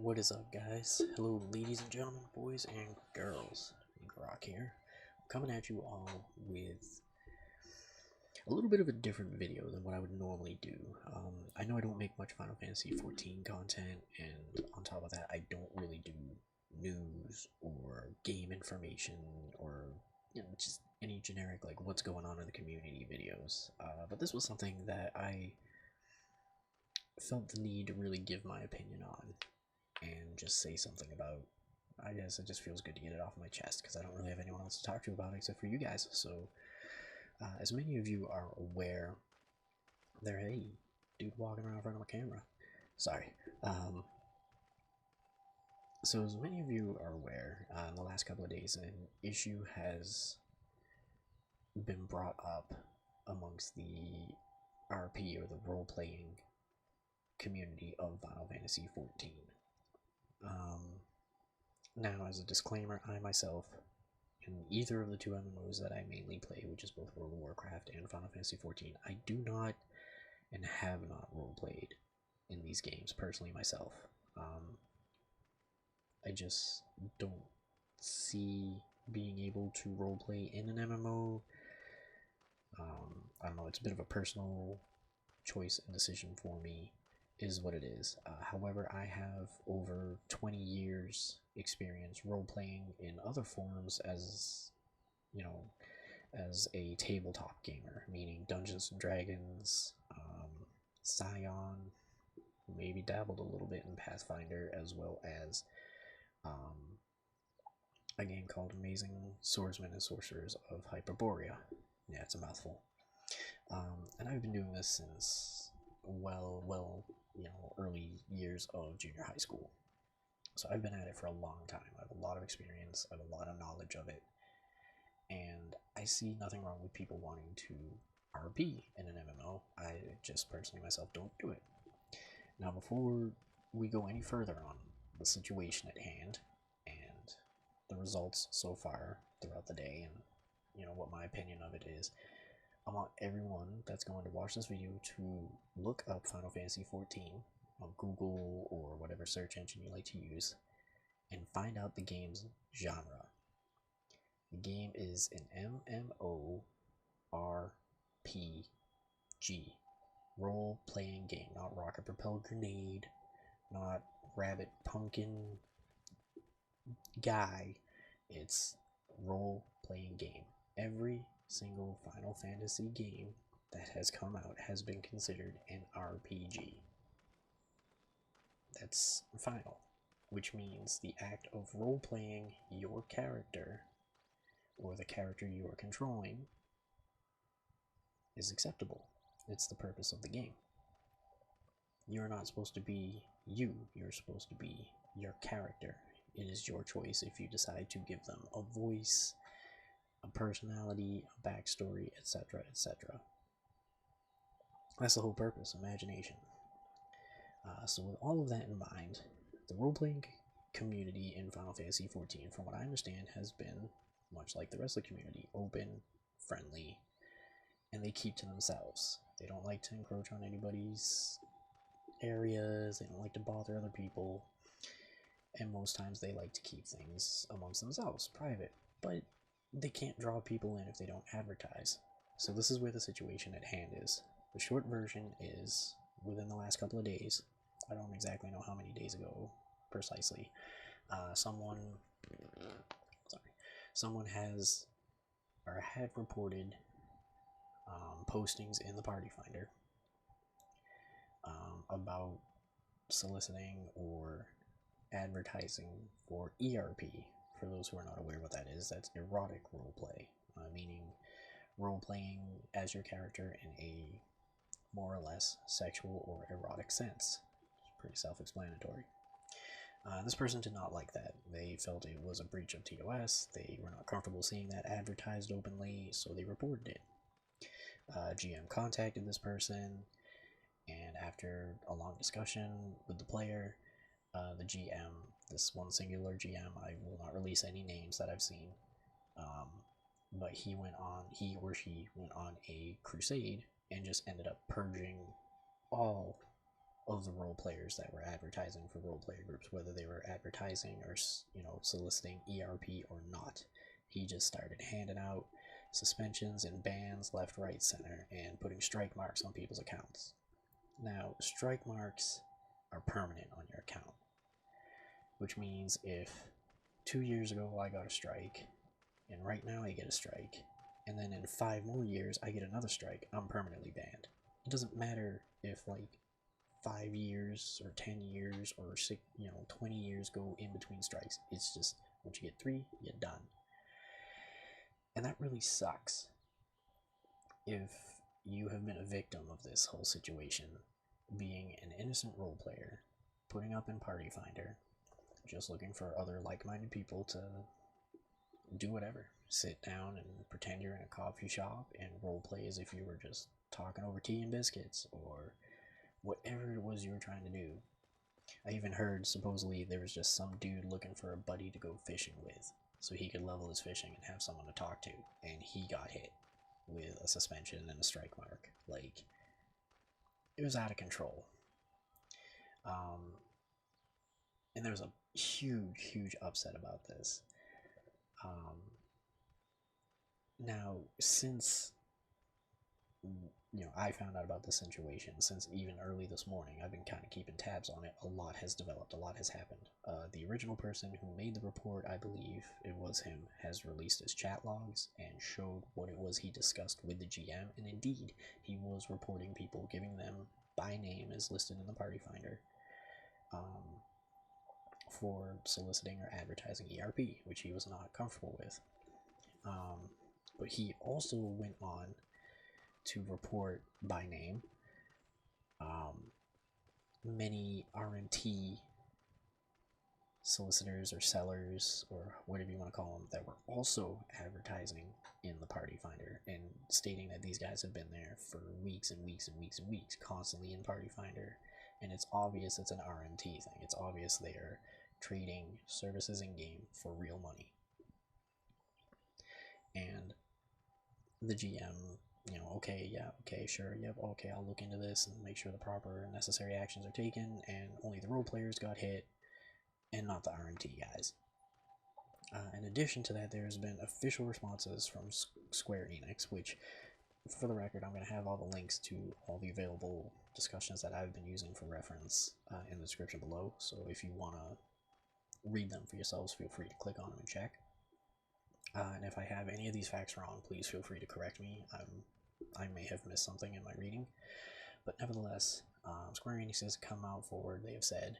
What is up, guys? Hello, ladies and gentlemen, boys and girls. Rock here. I'm coming at you all with a little bit of a different video than what I would normally do. I know I don't make much Final Fantasy XIV content, and on top of that, I don't really do news or game information or just any generic like what's going on in the community videos. But this was something that I felt the need to really give my opinion on and just say something about. I guess it just feels good to get it off my chest because I don't really have anyone else to talk to about it except for you guys. So, as many of you are aware, hey, dude walking around in front of a camera. Sorry. So as many of you are aware, in the last couple of days, an issue has been brought up amongst the RP or the role-playing community of Final Fantasy XIV. Now, as a disclaimer, I myself, in either of the two MMOs that I mainly play, which is both World of Warcraft and Final Fantasy XIV, I do not and have not roleplayed in these games personally myself. I just don't see being able to roleplay in an MMO. I don't know, it's a bit of a personal choice and decision for me, is what it is. However, I have over 20 years experience role-playing in other forms as, as a tabletop gamer, meaning Dungeons and Dragons, Scion, maybe dabbled a little bit in Pathfinder, as well as a game called Amazing Swordsmen and Sorcerers of Hyperborea. Yeah, it's a mouthful. And I've been doing this since early years of junior high school. So I've been at it for a long time. I have a lot of experience, I have a lot of knowledge of it, and I see nothing wrong with people wanting to RP in an MMO. I just personally myself don't do it. Now, before we go any further on the situation at hand and the results so far throughout the day and what my opinion of it is, I want everyone that's going to watch this video to look up Final Fantasy XIV on Google or whatever search engine you like to use and find out the game's genre. The game is an MMORPG, role-playing game, not rocket propelled grenade, not rabbit pumpkin guy. It's role-playing game. Every single Final Fantasy game that has come out has been considered an RPG. That's final, which means the act of role-playing your character or the character you are controlling is acceptable. It's the purpose of the game. You're not supposed to be you, you're supposed to be your character. It is your choice if you decide to give them a voice, a personality, a backstory, etc., etc. That's the whole purpose, imagination. So with all of that in mind, the role-playing community in Final Fantasy XIV, from what I understand, has been, much like the rest of the community, open, friendly, and they keep to themselves. They don't like to encroach on anybody's areas, they don't like to bother other people, and most times they like to keep things amongst themselves, private, but they can't draw people in if they don't advertise. So this is where the situation at hand is. The short version is, within the last couple of days, I don't exactly know how many days ago precisely, someone has or had reported postings in the party finder about soliciting or advertising for ERP. For those who are not aware what that is, that's erotic roleplay, meaning role-playing as your character in a more or less sexual or erotic sense. It's pretty self-explanatory. This person did not like that. They felt it was a breach of TOS. They were not comfortable seeing that advertised openly, so they reported it. GM contacted this person, and after a long discussion with the player, the GM, this one singular GM, I will not release any names that I've seen, but he or she went on a crusade and just ended up purging all of the role players that were advertising for role player groups, whether they were advertising or, you know, soliciting ERP or not. He just started handing out suspensions and bans left, right, center, and putting strike marks on people's accounts. Now, strike marks are permanent on your account, which means if 2 years ago I got a strike, and right now I get a strike, and then in 5 more years I get another strike, I'm permanently banned. It doesn't matter if like 5 years or 10 years or 20 years go in between strikes. It's just once you get 3, you're done. And that really sucks if you have been a victim of this whole situation, being an innocent role player, putting up in Party Finder, just looking for other like-minded people to do whatever. Sit down and pretend you're in a coffee shop and roleplay as if you were just talking over tea and biscuits, or whatever it was you were trying to do. I even heard supposedly there was just some dude looking for a buddy to go fishing with, so he could level his fishing and have someone to talk to, and he got hit with a suspension and a strike mark. Like, it was out of control. And there was a huge upset about this. Now, since I found out about the situation, since even early this morning, I've been kind of keeping tabs on it. A lot has developed, a lot has happened. The original person who made the report, I believe it was him, has released his chat logs and showed what it was he discussed with the GM, and indeed, he was reporting people, giving them by name as listed in the Party Finder, for soliciting or advertising ERP, which he was not comfortable with. But he also went on to report by name many RNT solicitors or sellers, or whatever you want to call them, that were also advertising in the Party Finder and stating that these guys have been there for weeks and weeks and weeks and weeks, constantly in Party Finder. And it's obvious it's an RNT thing. It's obvious they are trading services in game for real money. And the GM, okay, yeah, okay, sure, yep, okay, I'll look into this and make sure the proper and necessary actions are taken, and only the role players got hit and not the RNT guys. In addition to that, there's been official responses from Square Enix, which, for the record, I'm going to have all the links to all the available discussions that I've been using for reference in the description below, so if you want to read them for yourselves, feel free to click on them and check. And if I have any of these facts wrong, please feel free to correct me. I may have missed something in my reading. But nevertheless, Square Enix has come out forward. They have said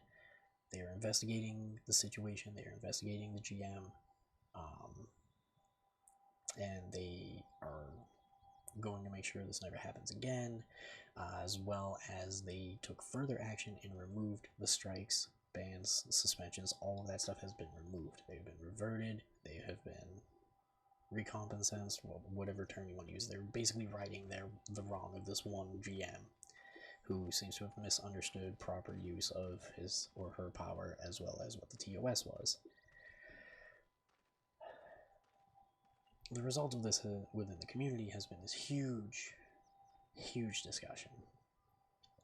they are investigating the situation, they are investigating the GM, and they are going to make sure this never happens again, as well as they took further action and removed the strikes, bans, suspensions. All of that stuff has been removed. They've been reverted. They have been recompensants, whatever term you want to use. They're basically righting the wrong of this one GM who seems to have misunderstood proper use of his or her power, as well as what the TOS was. The result of this within the community has been this huge discussion.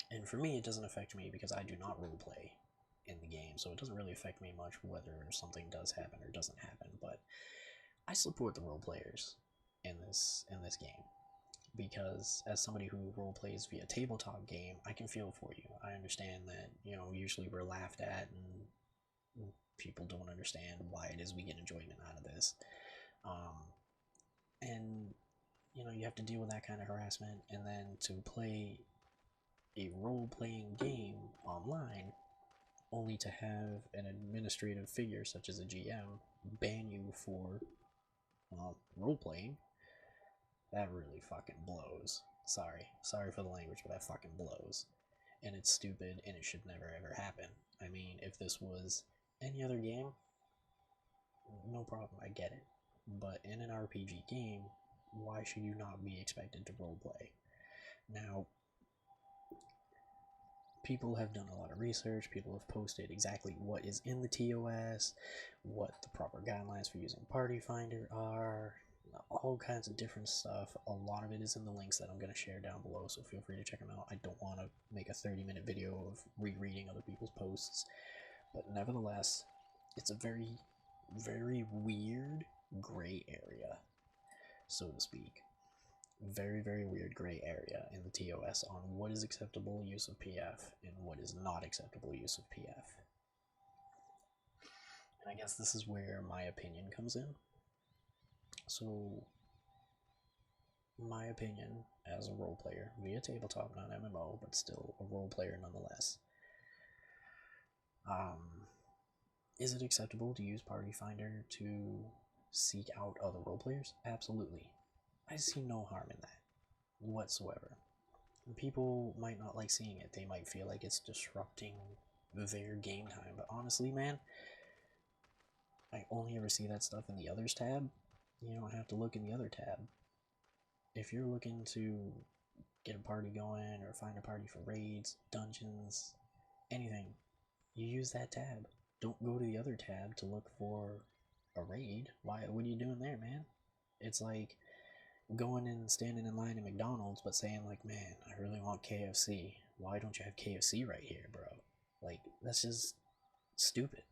And for me, it doesn't affect me because I do not roleplay in the game, so it doesn't really affect me much whether something does happen or doesn't happen. But I support the role players in this game, because as somebody who role plays via tabletop game, I can feel for you. I understand that usually we're laughed at and people don't understand why it is we get enjoyment out of this, and you have to deal with that kind of harassment, and then to play a role-playing game online only to have an administrative figure such as a GM ban you for role-playing. That really fucking blows. Sorry for the language, but that fucking blows. And it's stupid, and it should never ever happen. I mean, if this was any other game, no problem, I get it. But in an RPG game, why should you not be expected to roleplay? Now, people have done a lot of research, people have posted exactly what is in the TOS, what the proper guidelines for using Party Finder are, all kinds of different stuff. A lot of it is in the links that I'm going to share down below, so feel free to check them out. I don't want to make a 30-minute video of rereading other people's posts, but nevertheless, it's a very, very weird gray area, so to speak. Very, very weird gray area in the TOS on what is acceptable use of PF and what is not acceptable use of PF. And I guess this is where my opinion comes in. So, my opinion as a role player via tabletop, not MMO, but still a role player nonetheless. Is it acceptable to use Party Finder to seek out other role players? Absolutely. I see no harm in that whatsoever. People might not like seeing it. They might feel like it's disrupting their game time. But honestly, man, I only ever see that stuff in the others tab. You don't have to look in the other tab. If you're looking to get a party going or find a party for raids, dungeons, anything, you use that tab. Don't go to the other tab to look for a raid. Why? What are you doing there, man? It's like going and standing in line at McDonald's but saying like, man, I really want KFC. Why don't you have KFC right here, bro? Like, that's just stupid.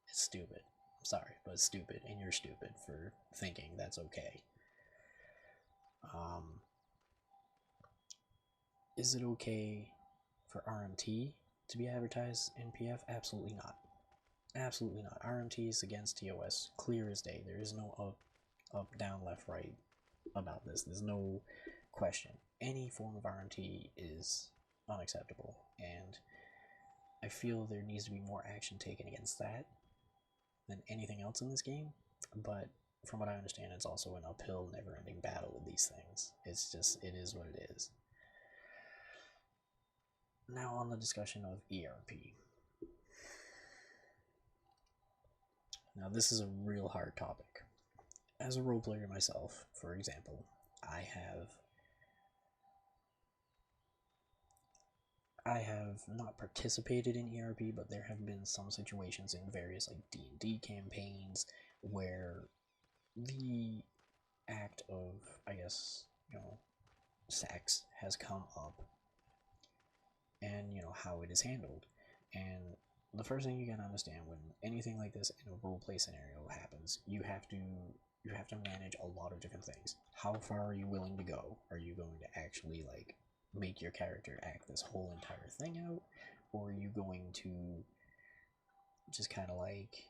It's stupid. I'm sorry, but it's stupid, and you're stupid for thinking that's okay. Is it okay for RMT to be advertised in PF? Absolutely not. Absolutely not. RMT is against TOS, clear as day. There is no up, down, left, right about this. There's no question. Any form of RMT is unacceptable, and I feel there needs to be more action taken against that than anything else in this game. But from what I understand, it's also an uphill, never-ending battle with these things. It's just, it is what it is. Now on the discussion of ERP. Now this is a real hard topic. As a role player myself, for example, I have not participated in ERP, but there have been some situations in various like D&D campaigns where the act of, I guess, sex has come up, and how it is handled. And the first thing you gotta understand when anything like this in a roleplay scenario happens, you have to manage a lot of different things. How far are you willing to go? Are you going to actually like make your character act this whole entire thing out, or are you going to just kind of like,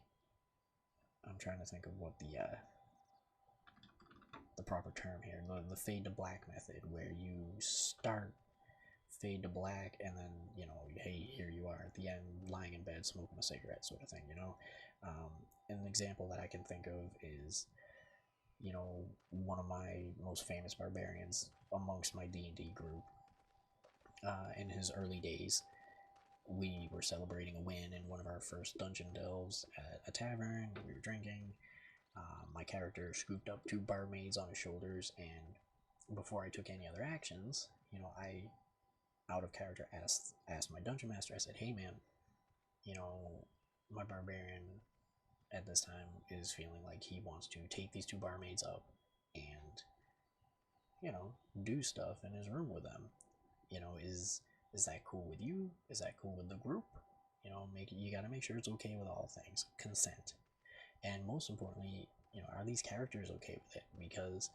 I'm trying to think of what the proper term here, the fade to black method, where you start fade to black and then hey, here you are at the end lying in bed smoking a cigarette, sort of thing. An example that I can think of is one of my most famous barbarians amongst my D&D group. In his early days, we were celebrating a win in one of our first dungeon delves at a tavern. We were drinking. My character scooped up 2 barmaids on his shoulders, and before I took any other actions, I, out of character, asked my dungeon master. I said, hey man, my barbarian at this time is feeling like he wants to take these 2 barmaids up and do stuff in his room with them. Is that cool with you? Is that cool with the group? You gotta make sure it's okay with all things. Consent. And most importantly, are these characters okay with it? Because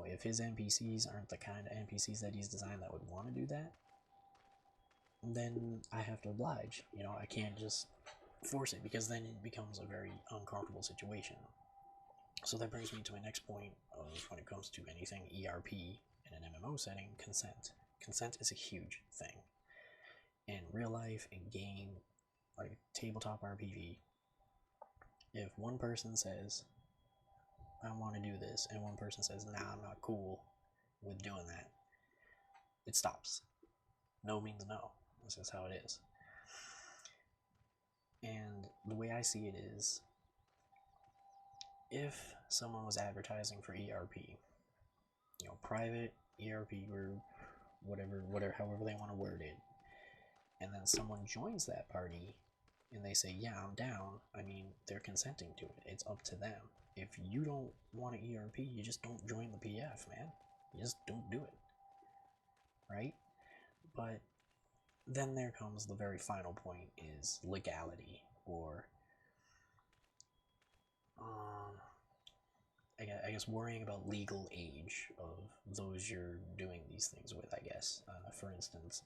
if his NPCs aren't the kind of NPCs that he's designed that would want to do that, then I have to oblige. I can't just force it, because then it becomes a very uncomfortable situation. So that brings me to my next point of, when it comes to anything ERP in an MMO setting, consent. Consent is a huge thing. In real life, in game, like tabletop RPG, if one person says, I want to do this, and one person says, nah, I'm not cool with doing that, it stops. No means no. This is how it is. And the way I see it is, if someone was advertising for ERP, private ERP group, whatever, however they want to word it, and then someone joins that party and they say, yeah, I'm down, I mean, they're consenting to it. It's up to them. If you don't want an ERP, you just don't join the PF, man. You just don't do it. Right? But then there comes the very final point, is legality, or I guess worrying about legal age of those you're doing these things with, I guess. For instance,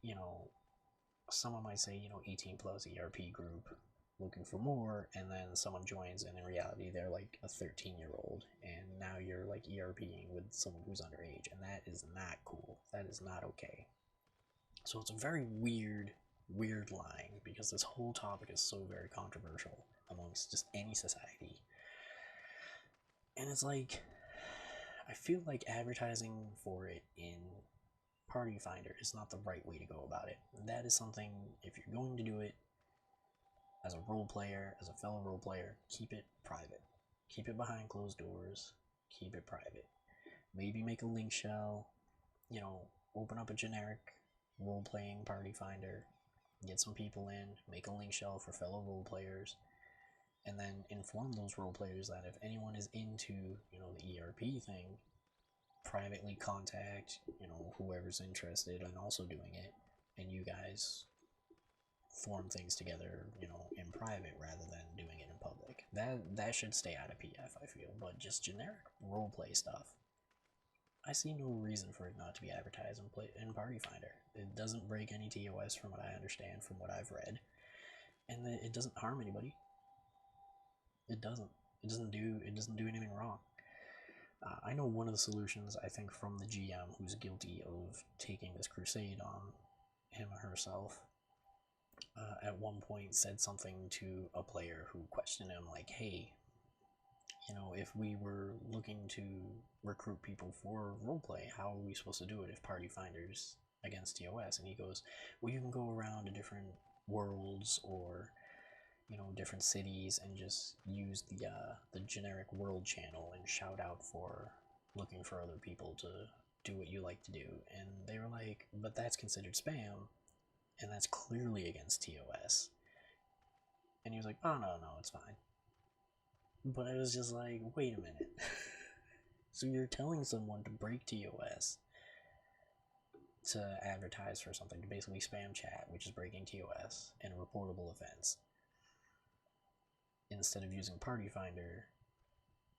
you know, someone might say, 18 plus ERP group looking for more, and then someone joins, and in reality they're like a 13-year-old, and now you're like ERPing with someone who's underage, and that is not cool. That is not okay. So it's a very weird line, because this whole topic is so very controversial amongst just any society. And it's like, I feel like advertising for it in Party Finder is not the right way to go about it. That is something, if you're going to do it as a role player, as a fellow role player, keep it private. Keep it behind closed doors. Keep it private. Maybe make a link shell, open up a generic role-playing Party Finder, get some people in, make a link shell for fellow role players, and then inform those role players that if anyone is into, the ERP thing, privately contact, whoever's interested in also doing it, and you guys form things together, in private rather than doing it in public. That should stay out of PF, I feel, but just generic roleplay stuff, I see no reason for it not to be advertised in Party Finder. It doesn't break any TOS from what I understand, from what I've read, and it doesn't harm anybody. It doesn't. It doesn't do anything wrong. I know one of the solutions, I think, from the GM, who's guilty of taking this crusade on him or herself, at one point said something to a player who questioned him, like, hey, if we were looking to recruit people for roleplay, how are we supposed to do it if Party Finder's against TOS? And he goes, well, you can go around to different worlds or, different cities and just use the generic world channel and shout out for looking for other people to do what you like to do. And they were like, but that's considered spam, and that's clearly against TOS. And he was like, oh, no, it's fine. But I was just like, wait a minute. So you're telling someone to break TOS to advertise for something, to basically spam chat, which is breaking TOS and a reportable offense, instead of using Party Finder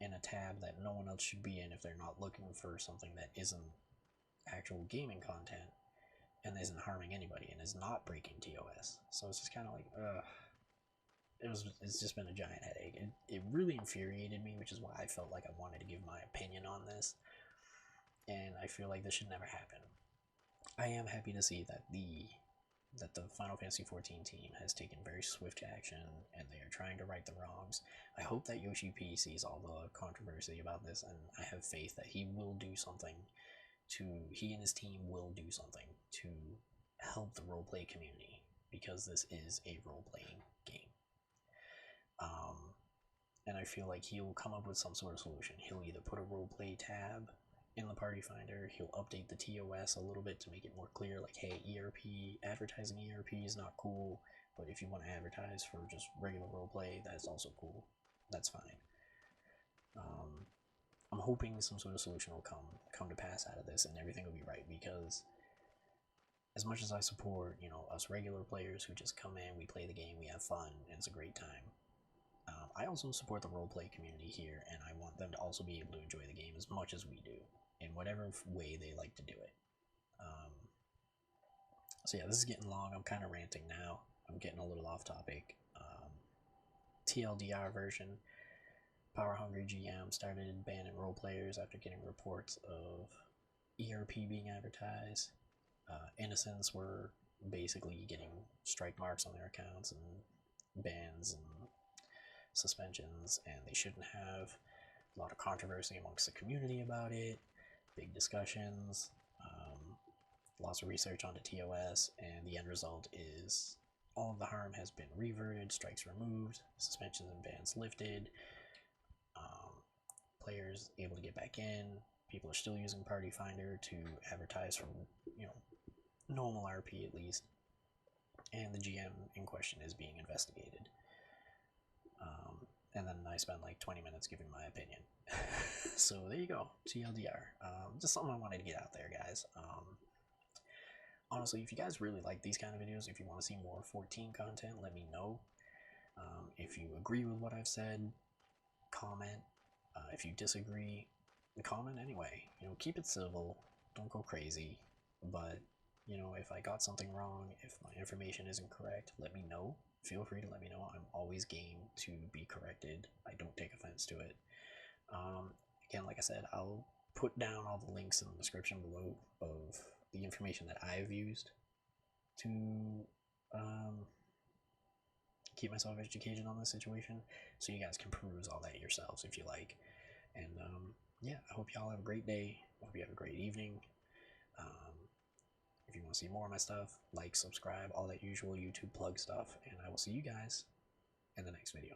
in a tab that no one else should be in if they're not looking for something that isn't actual gaming content and isn't harming anybody and is not breaking TOS. So it's just kind of like, it's just been a giant headache. It really infuriated me, which is why I felt like I wanted to give my opinion on this, and I feel like this should never happen. I am happy to see that the Final Fantasy XIV team has taken very swift action, and they are trying to right the wrongs. I hope that Yoshi P sees all the controversy about this, and I have faith that he and his team will do something to help the roleplay community, because this is a role-playing game. And I feel like he'll come up with some sort of solution. He'll either put a roleplay tab in the Party Finder, he'll update the TOS a little bit to make it more clear, like, hey, advertising ERP is not cool, but if you want to advertise for just regular roleplay, that's also cool. That's fine. I'm hoping some sort of solution will come to pass out of this, and everything will be right, because as much as I support, us regular players who just come in, we play the game, we have fun, and it's a great time, I also support the roleplay community here, and I want them to also be able to enjoy the game as much as we do, in whatever way they like to do it. So yeah, this is getting long. I'm kind of ranting now. I'm getting a little off topic. TLDR version, Power Hungry GM started banning role players after getting reports of ERP being advertised. Innocents were basically getting strike marks on their accounts and bans and suspensions, and they shouldn't have. A lot of controversy amongst the community about it, big discussions, lots of research onto TOS, and the end result is all of the harm has been reverted, strikes removed, suspensions and bans lifted, players able to get back in, people are still using Party Finder to advertise for, normal RP at least. and the GM in question is being investigated. And then I spent like 20 minutes giving my opinion. So there you go, TLDR. Just something I wanted to get out there, guys. Honestly, if you guys really like these kind of videos, if you want to see more 14 content, let me know. If you agree with what I've said, comment. If you disagree, comment anyway. You know, keep it civil. Don't go crazy. But, you know, if I got something wrong, if my information isn't correct, let me know. Feel free to let me know. I'm always game to be corrected. I don't take offense to it. Again, like I said, I'll put down all the links in the description below of the information that I've used to keep myself educated on this situation, so you guys can peruse all that yourselves if you like. And yeah, I hope y'all have a great day. I hope you have a great evening. If you want to see more of my stuff, like, subscribe, all that usual YouTube plug stuff, and I will see you guys in the next video.